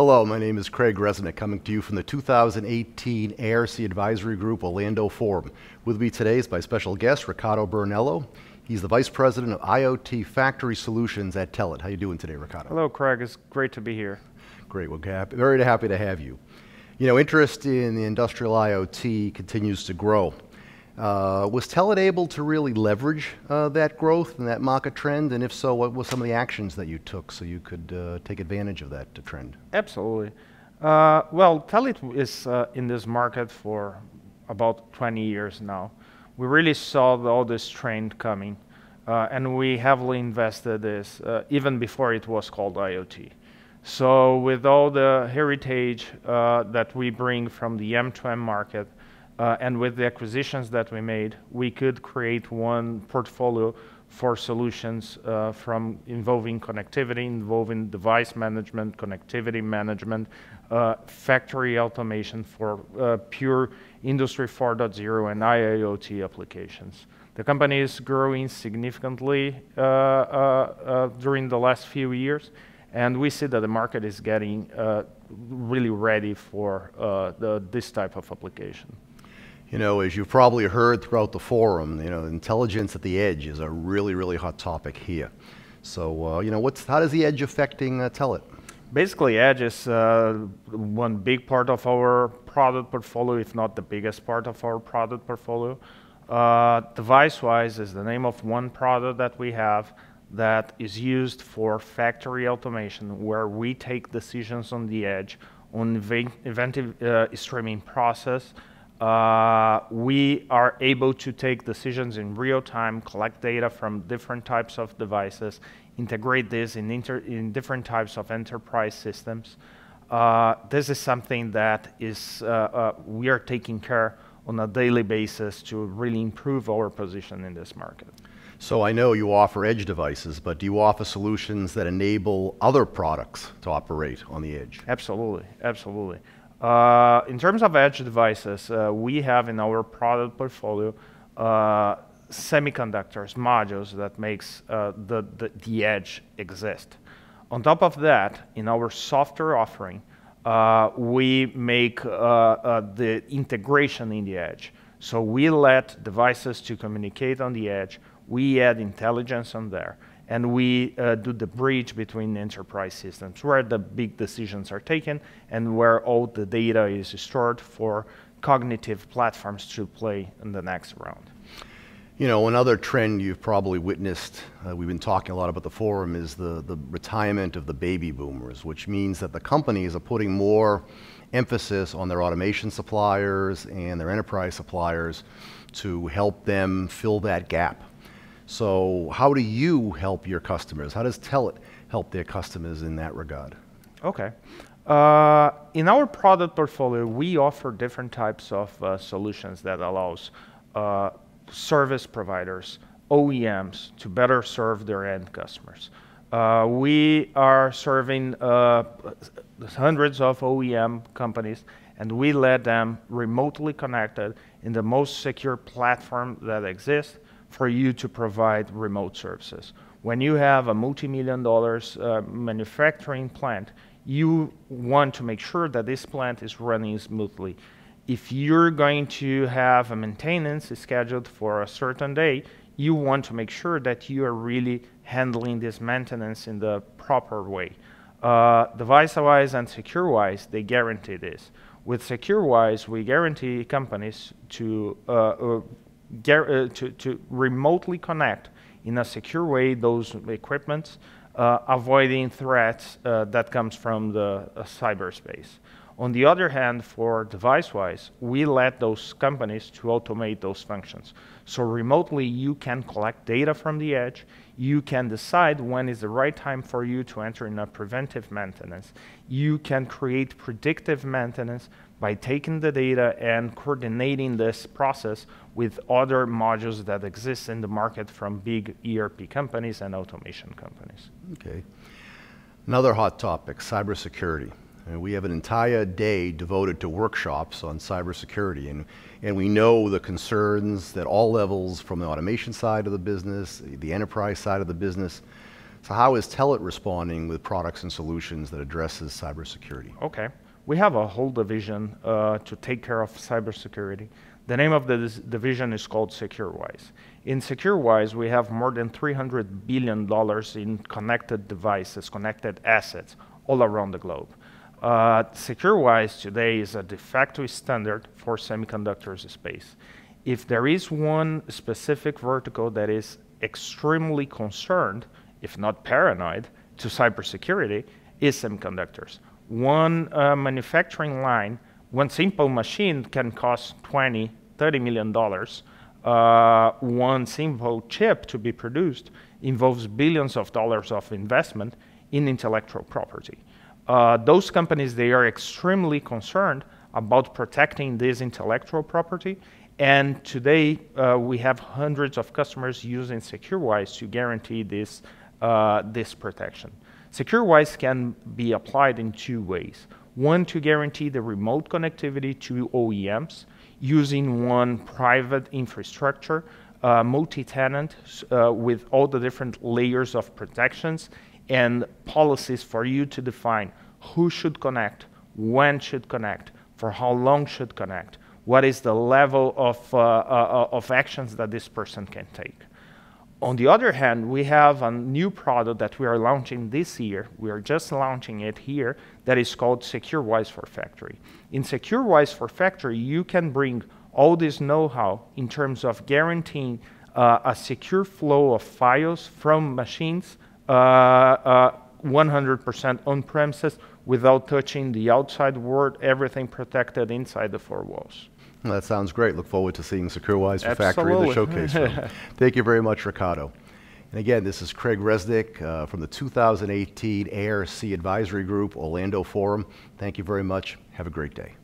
Hello, my name is Craig Resnick, coming to you from the 2018 ARC Advisory Group Orlando Forum. With me today is my special guest, Ricardo Buranello. He's the Vice President of IoT Factory Solutions at Telit. How are you doing today, Ricardo? Hello, Craig. It's great to be here. Great. We're very happy to have you. You know, interest in the industrial IoT continues to grow. Was Telit able to really leverage that growth and that market trend? And if so, what were some of the actions that you took so you could take advantage of that trend? Absolutely. Well, Telit is in this market for about 20 years now. We really saw all this trend coming, and we heavily invested this even before it was called IoT. So with all the heritage that we bring from the M2M market, and with the acquisitions that we made, we could create one portfolio for solutions from involving connectivity, involving device management, connectivity management, factory automation for pure Industry 4.0 and IIoT applications. The company is growing significantly during the last few years, and we see that the market is getting really ready for this type of application. You know, as you've probably heard throughout the forum, you know, intelligence at the edge is a really hot topic here. So, you know, how does the edge affecting Telit? Basically, edge is one big part of our product portfolio, if not the biggest part of our product portfolio. DeviceWise is the name of one product that we have that is used for factory automation, where we take decisions on the edge on event streaming process. We are able to take decisions in real time, collect data from different types of devices, integrate this in different types of enterprise systems. This is something that is we are taking care on a daily basis to really improve our position in this market. So I know you offer edge devices, but do you offer solutions that enable other products to operate on the edge? Absolutely, absolutely. In terms of edge devices, we have in our product portfolio semiconductors, modules that makes the edge exist. On top of that, in our software offering, we make the integration in the edge. So we let devices to communicate on the edge, we add intelligence on there, and we do the bridge between enterprise systems where the big decisions are taken and where all the data is stored for cognitive platforms to play in the next round. You know, another trend you've probably witnessed, we've been talking a lot about the forum, is the retirement of the baby boomers, which means that the companies are putting more emphasis on their automation suppliers and their enterprise suppliers to help them fill that gap. So how do you help your customers? How does Telit help their customers in that regard? Okay. In our product portfolio, we offer different types of solutions that allows service providers, OEMs, to better serve their end customers. We are serving hundreds of OEM companies, and we let them remotely connected in the most secure platform that exists for you to provide remote services. When you have a multi-million-dollar manufacturing plant, you want to make sure that this plant is running smoothly. If you're going to have a maintenance scheduled for a certain day, you want to make sure that you are really handling this maintenance in the proper way. DeviceWise and SecureWise, they guarantee this. With SecureWise, we guarantee companies to remotely connect in a secure way those equipments, avoiding threats that comes from the cyberspace. On the other hand, for DeviceWise, we let those companies to automate those functions. So remotely, you can collect data from the edge. You can decide when is the right time for you to enter in a preventive maintenance. You can create predictive maintenance by taking the data and coordinating this process with other modules that exist in the market from big ERP companies and automation companies. Okay. Another hot topic, cybersecurity. We have an entire day devoted to workshops on cybersecurity, and we know the concerns that all levels, from the automation side of the business, the enterprise side of the business, So how is Telit responding with products and solutions that addresses cybersecurity? Okay. We have a whole division to take care of cybersecurity. The name of the division is called SecureWise. In SecureWise, we have more than $300 billion in connected devices, connected assets all around the globe. SecureWise today is a de facto standard for semiconductors space. If there is one specific vertical that is extremely concerned, if not paranoid, to cybersecurity, is semiconductors. One manufacturing line, one simple machine can cost $20, $30 million. One simple chip to be produced involves billions of dollars of investment in intellectual property. Those companies, they are extremely concerned about protecting this intellectual property. And today, we have hundreds of customers using SecureWise to guarantee this protection. SecureWise can be applied in two ways. One, to guarantee the remote connectivity to OEMs using one private infrastructure, multi-tenant, with all the different layers of protections and policies for you to define who should connect, when should connect, for how long should connect, what is the level of actions that this person can take. On the other hand, we have a new product that we are launching this year. We are just launching it here, that is called SecureWise for Factory. In SecureWise for Factory, you can bring all this know-how in terms of guaranteeing a secure flow of files from machines 100% on premises without touching the outside world, everything protected inside the four walls. Well, that sounds great. Look forward to seeing SecureWise for Factory in the showcase room. Thank you very much, Ricardo. And again, this is Craig Resnick from the 2018 ARC Advisory Group Orlando Forum. Thank you very much. Have a great day.